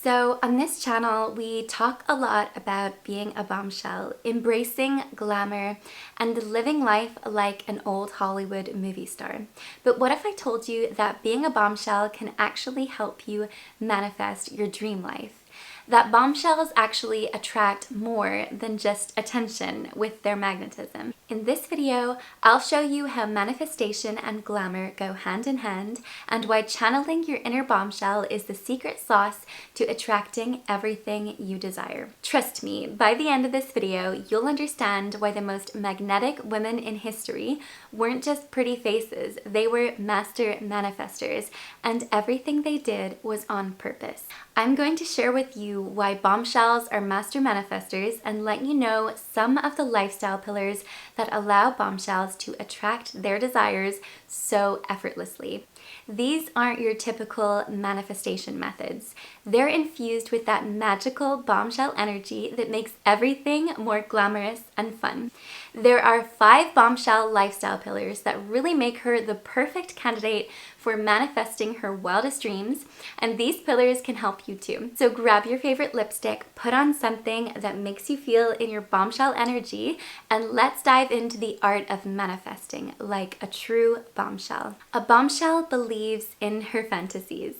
So on this channel, we talk a lot about being a bombshell, embracing glamour, and living life like an old Hollywood movie star. But what if I told you that being a bombshell can actually help you manifest your dream life? That bombshells actually attract more than just attention with their magnetism. In this video, I'll show you how manifestation and glamour go hand in hand, and why channeling your inner bombshell is the secret sauce to attracting everything you desire. Trust me, by the end of this video, you'll understand why the most magnetic women in history weren't just pretty faces, they were master manifestors, and everything they did was on purpose. I'm going to share with you why bombshells are master manifestors and let you know some of the lifestyle pillars that allow bombshells to attract their desires so effortlessly. These aren't your typical manifestation methods. They're infused with that magical bombshell energy that makes everything more glamorous and fun. There are 5 bombshell lifestyle pillars that really make her the perfect candidate for manifesting her wildest dreams, and these pillars can help you too. So grab your favorite lipstick, put on something that makes you feel in your bombshell energy, and let's dive into the art of manifesting like a true bombshell. A bombshell believes in her fantasies.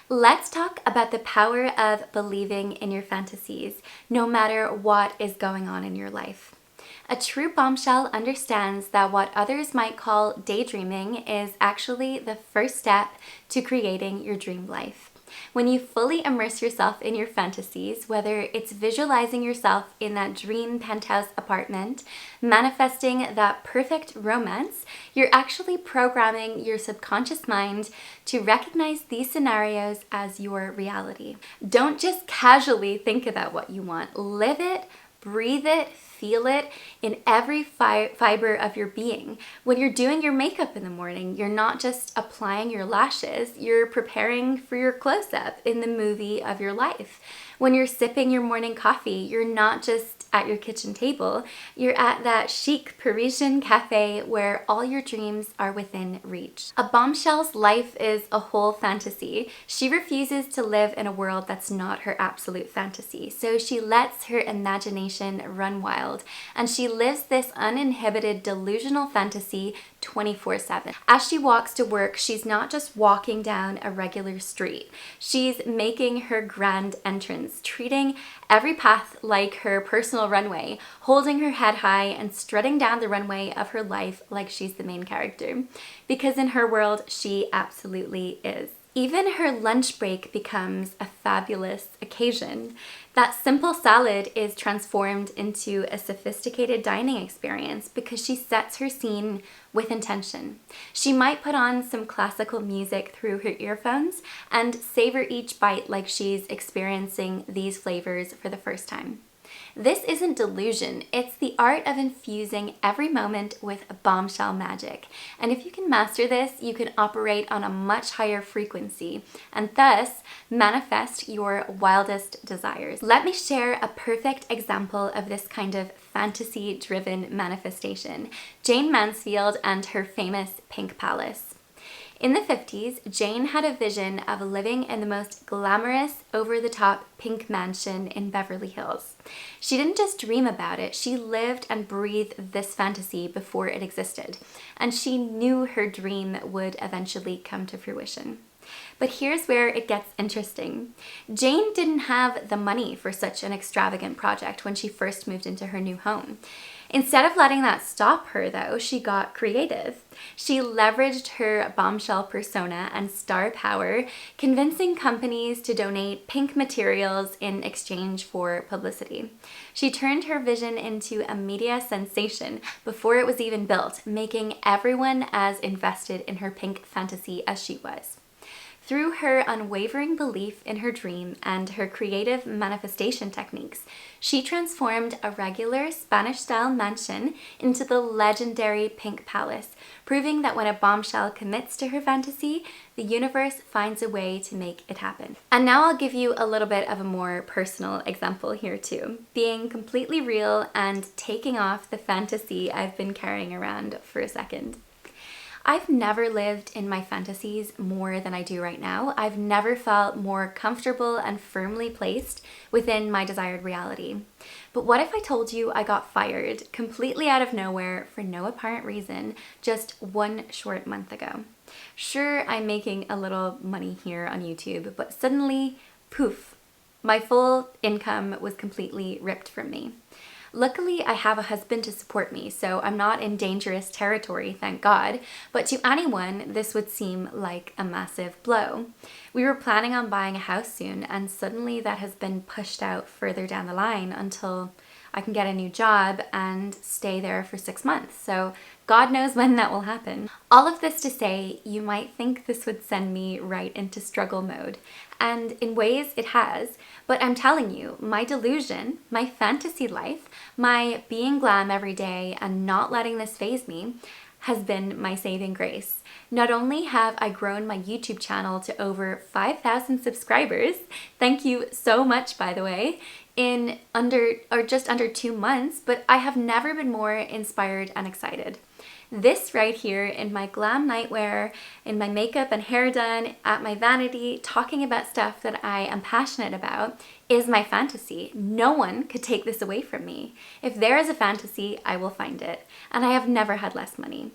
Let's talk about the power of believing in your fantasies, no matter what is going on in your life. A true bombshell understands that what others might call daydreaming is actually the first step to creating your dream life. When you fully immerse yourself in your fantasies, whether it's visualizing yourself in that dream penthouse apartment, manifesting that perfect romance, you're actually programming your subconscious mind to recognize these scenarios as your reality. Don't just casually think about what you want. Live it, breathe it, feel it in every fiber of your being. When you're doing your makeup in the morning, you're not just applying your lashes, you're preparing for your close-up in the movie of your life. When you're sipping your morning coffee, you're not just at your kitchen table, you're at that chic Parisian cafe where all your dreams are within reach. A bombshell's life is a whole fantasy. She refuses to live in a world that's not her absolute fantasy, so she lets her imagination run wild, and she lives this uninhibited delusional fantasy 24/7. As she walks to work, she's not just walking down a regular street. She's making her grand entrance, treating every path like her personal runway, holding her head high and strutting down the runway of her life like she's the main character. Because in her world, she absolutely is. Even her lunch break becomes a fabulous occasion. That simple salad is transformed into a sophisticated dining experience because she sets her scene with intention. She might put on some classical music through her earphones and savor each bite like she's experiencing these flavors for the first time. This isn't delusion, it's the art of infusing every moment with bombshell magic. And if you can master this, you can operate on a much higher frequency and thus manifest your wildest desires. Let me share a perfect example of this kind of fantasy-driven manifestation: Jane Mansfield and her famous Pink Palace. In the 50s, Jane had a vision of living in the most glamorous, over-the-top pink mansion in Beverly Hills. She didn't just dream about it, she lived and breathed this fantasy before it existed, and she knew her dream would eventually come to fruition. But here's where it gets interesting. Jane didn't have the money for such an extravagant project when she first moved into her new home. Instead of letting that stop her, though, she got creative. She leveraged her bombshell persona and star power, convincing companies to donate pink materials in exchange for publicity. She turned her vision into a media sensation before it was even built, making everyone as invested in her pink fantasy as she was. Through her unwavering belief in her dream and her creative manifestation techniques, she transformed a regular Spanish-style mansion into the legendary Pink Palace, proving that when a bombshell commits to her fantasy, the universe finds a way to make it happen. And now I'll give you a little bit of a more personal example here too, being completely real and taking off the fantasy I've been carrying around for a second. I've never lived in my fantasies more than I do right now. I've never felt more comfortable and firmly placed within my desired reality. But what if I told you I got fired completely out of nowhere for no apparent reason just one short month ago? Sure, I'm making a little money here on YouTube, but suddenly, poof, my full income was completely ripped from me. Luckily, I have a husband to support me, so I'm not in dangerous territory, thank God, but to anyone, this would seem like a massive blow. We were planning on buying a house soon, and suddenly that has been pushed out further down the line until I can get a new job and stay there for 6 months. So God knows when that will happen. All of this to say, you might think this would send me right into struggle mode. And in ways it has, but I'm telling you, my delusion, my fantasy life, my being glam every day and not letting this faze me has been my saving grace. Not only have I grown my YouTube channel to over 5,000 subscribers, thank you so much by the way, in just under 2 months, but I have never been more inspired and excited. This right here in my glam nightwear, in my makeup and hair done, at my vanity, talking about stuff that I am passionate about is my fantasy. No one could take this away from me. If there is a fantasy, I will find it. And I have never had less money.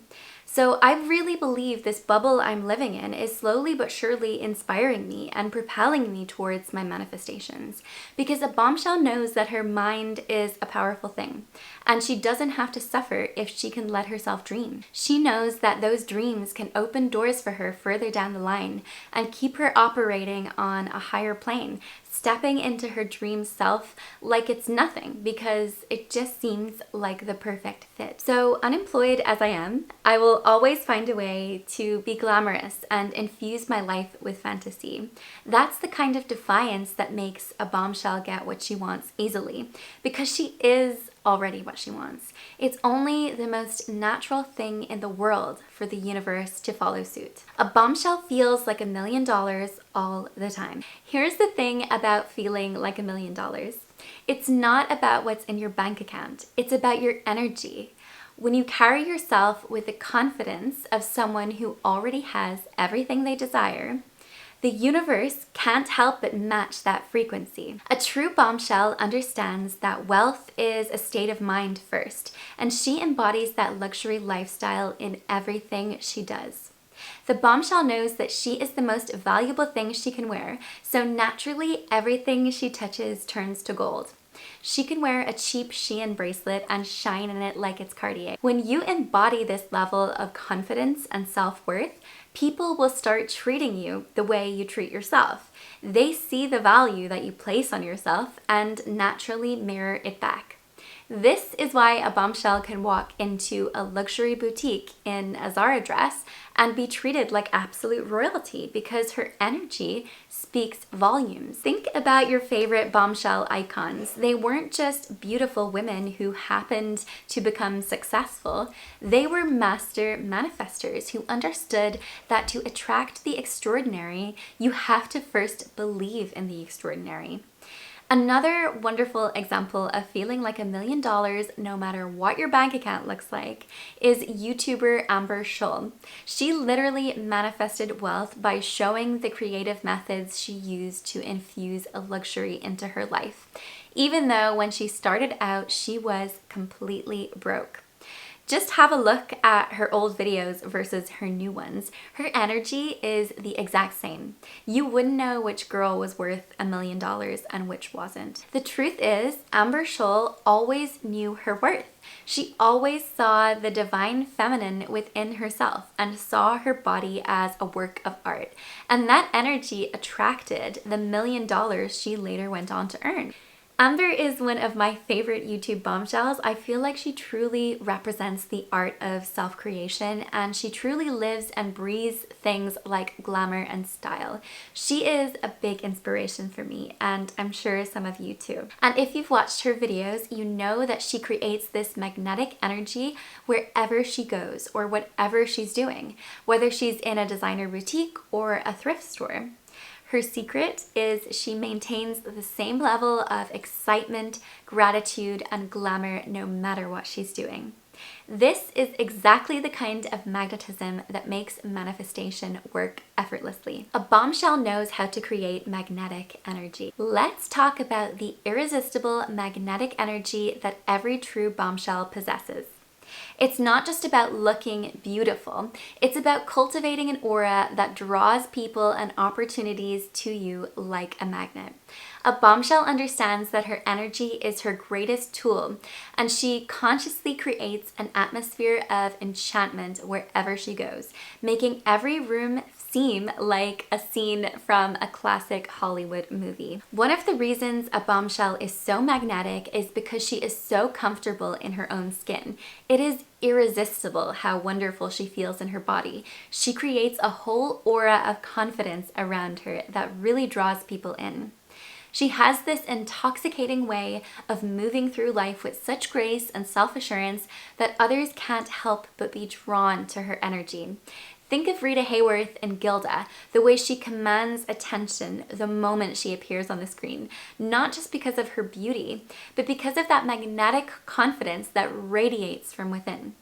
So I really believe this bubble I'm living in is slowly but surely inspiring me and propelling me towards my manifestations. Because a bombshell knows that her mind is a powerful thing, and she doesn't have to suffer if she can let herself dream. She knows that those dreams can open doors for her further down the line and keep her operating on a higher plane, stepping into her dream self like it's nothing because it just seems like the perfect fit. So unemployed as I am, I will always find a way to be glamorous and infuse my life with fantasy. That's the kind of defiance that makes a bombshell get what she wants easily, because she is already what she wants. It's only the most natural thing in the world for the universe to follow suit. A bombshell feels like $1 million all the time. Here's the thing about feeling like $1 million. It's not about what's in your bank account. It's about your energy. When you carry yourself with the confidence of someone who already has everything they desire, the universe can't help but match that frequency. A true bombshell understands that wealth is a state of mind first, and she embodies that luxury lifestyle in everything she does. The bombshell knows that she is the most valuable thing she can wear, so naturally everything she touches turns to gold. She can wear a cheap Shein bracelet and shine in it like it's Cartier. When you embody this level of confidence and self-worth, people will start treating you the way you treat yourself. They see the value that you place on yourself and naturally mirror it back. This is why a bombshell can walk into a luxury boutique in a Zara dress and be treated like absolute royalty because her energy speaks volumes. Think about your favorite bombshell icons. They weren't just beautiful women who happened to become successful. They were master manifestors who understood that to attract the extraordinary, you have to first believe in the extraordinary. Another wonderful example of feeling like $1 million no matter what your bank account looks like is YouTuber Amber Scholl. She literally manifested wealth by showing the creative methods she used to infuse a luxury into her life, even though when she started out she was completely broke. Just have a look at her old videos versus her new ones. Her energy is the exact same. You wouldn't know which girl was worth $1 million and which wasn't. The truth is, Amber Scholl always knew her worth. She always saw the divine feminine within herself and saw her body as a work of art. And that energy attracted the $1 million she later went on to earn. Amber is one of my favorite YouTube bombshells. I feel like she truly represents the art of self-creation, and she truly lives and breathes things like glamour and style. She is a big inspiration for me, and I'm sure some of you too. And if you've watched her videos, you know that she creates this magnetic energy wherever she goes or whatever she's doing, whether she's in a designer boutique or a thrift store. Her secret is she maintains the same level of excitement, gratitude, and glamour no matter what she's doing. This is exactly the kind of magnetism that makes manifestation work effortlessly. A bombshell knows how to create magnetic energy. Let's talk about the irresistible magnetic energy that every true bombshell possesses. It's not just about looking beautiful, it's about cultivating an aura that draws people and opportunities to you like a magnet. A bombshell understands that her energy is her greatest tool, and she consciously creates an atmosphere of enchantment wherever she goes, making every room seem like a scene from a classic Hollywood movie. One of the reasons a bombshell is so magnetic is because she is so comfortable in her own skin. It is irresistible how wonderful she feels in her body. She creates a whole aura of confidence around her that really draws people in. She has this intoxicating way of moving through life with such grace and self-assurance that others can't help but be drawn to her energy. Think of Rita Hayworth in Gilda, the way she commands attention the moment she appears on the screen, not just because of her beauty, but because of that magnetic confidence that radiates from within.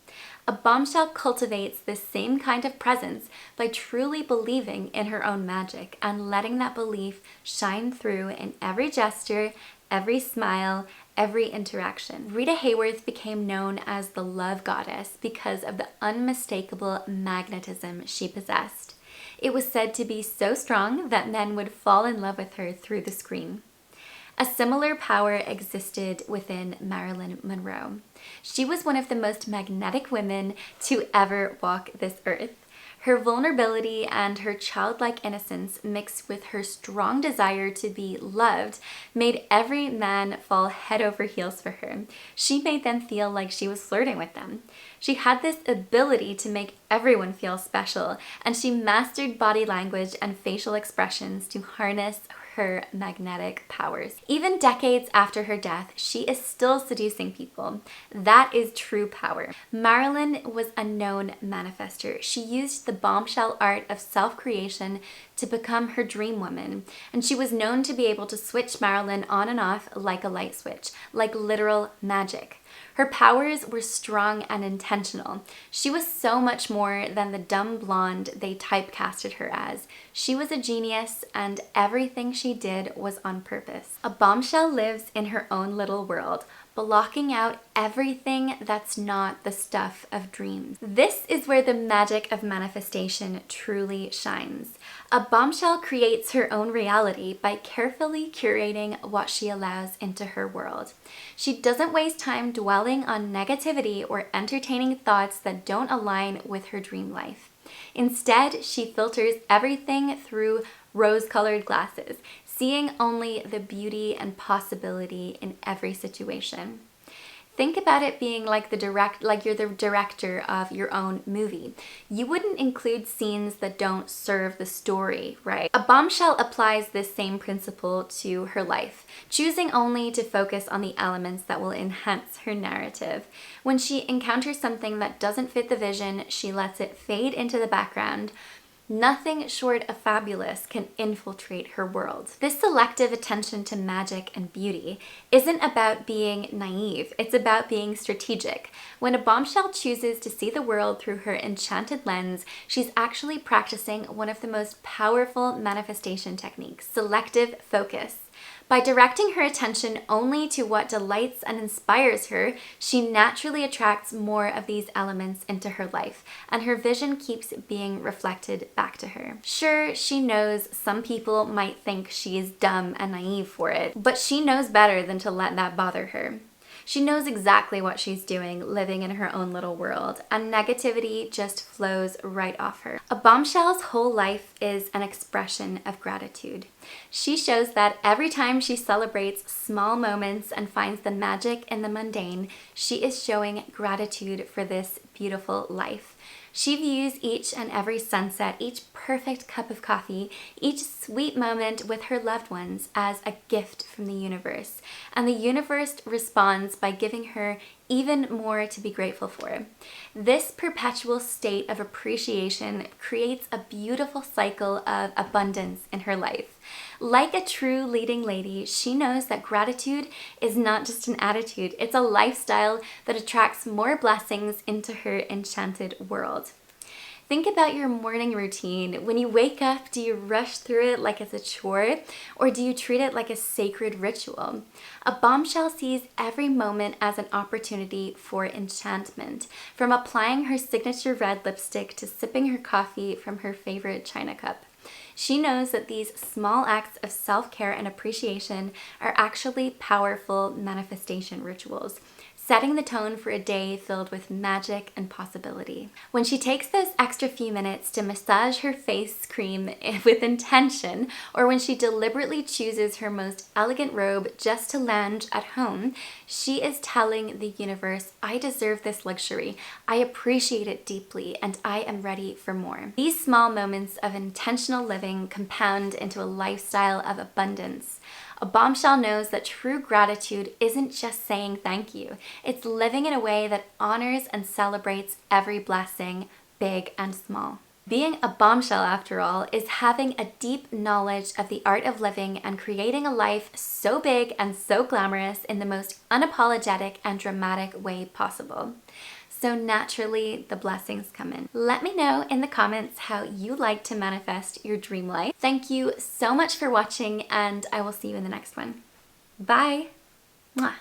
A bombshell cultivates this same kind of presence by truly believing in her own magic and letting that belief shine through in every gesture, every smile, every interaction. Rita Hayworth became known as the love goddess because of the unmistakable magnetism she possessed. It was said to be so strong that men would fall in love with her through the screen. A similar power existed within Marilyn Monroe. She was one of the most magnetic women to ever walk this earth. Her vulnerability and her childlike innocence mixed with her strong desire to be loved made every man fall head over heels for her. She made them feel like she was flirting with them. She had this ability to make everyone feel special, and she mastered body language and facial expressions to harness her magnetic powers. Even decades after her death, she is still seducing people. That is true power. Marilyn was a known manifester. She used the bombshell art of self-creation to become her dream woman, and she was known to be able to switch Marilyn on and off like a light switch, like literal magic. Her powers were strong and intentional. She was so much more than the dumb blonde they typecasted her as. She was a genius, and everything she did was on purpose. A bombshell lives in her own little world, blocking out everything that's not the stuff of dreams. This is where the magic of manifestation truly shines. A bombshell creates her own reality by carefully curating what she allows into her world. She doesn't waste time dwelling on negativity or entertaining thoughts that don't align with her dream life. Instead, she filters everything through rose-colored glasses, seeing only the beauty and possibility in every situation. Think about it being like you're the director of your own movie. You wouldn't include scenes that don't serve the story, right? A bombshell applies this same principle to her life, choosing only to focus on the elements that will enhance her narrative. When she encounters something that doesn't fit the vision, she lets it fade into the background. Nothing short of fabulous can infiltrate her world. This selective attention to magic and beauty isn't about being naive, it's about being strategic. When a bombshell chooses to see the world through her enchanted lens, she's actually practicing one of the most powerful manifestation techniques, selective focus. By directing her attention only to what delights and inspires her, she naturally attracts more of these elements into her life, and her vision keeps being reflected back to her. Sure, she knows some people might think she is dumb and naive for it, but she knows better than to let that bother her. She knows exactly what she's doing, living in her own little world, and negativity just flows right off her. A bombshell's whole life is an expression of gratitude. She shows that every time she celebrates small moments and finds the magic in the mundane, she is showing gratitude for this beautiful life. She views each and every sunset, each perfect cup of coffee, each sweet moment with her loved ones as a gift from the universe. And the universe responds by giving her even more to be grateful for. This perpetual state of appreciation creates a beautiful cycle of abundance in her life. Like a true leading lady, she knows that gratitude is not just an attitude, it's a lifestyle that attracts more blessings into her enchanted world. Think about your morning routine. When you wake up, do you rush through it like it's a chore, or do you treat it like a sacred ritual? A bombshell sees every moment as an opportunity for enchantment, from applying her signature red lipstick to sipping her coffee from her favorite china cup. She knows that these small acts of self-care and appreciation are actually powerful manifestation rituals, setting the tone for a day filled with magic and possibility. When she takes those extra few minutes to massage her face cream with intention, or when she deliberately chooses her most elegant robe just to lounge at home, she is telling the universe, I deserve this luxury, I appreciate it deeply, and I am ready for more. These small moments of intentional living compound into a lifestyle of abundance. A bombshell knows that true gratitude isn't just saying thank you. It's living in a way that honors and celebrates every blessing, big and small. Being a bombshell, after all, is having a deep knowledge of the art of living and creating a life so big and so glamorous in the most unapologetic and dramatic way possible. So naturally, the blessings come in. Let me know in the comments how you like to manifest your dream life. Thank you so much for watching, and I will see you in the next one. Bye! Mwah.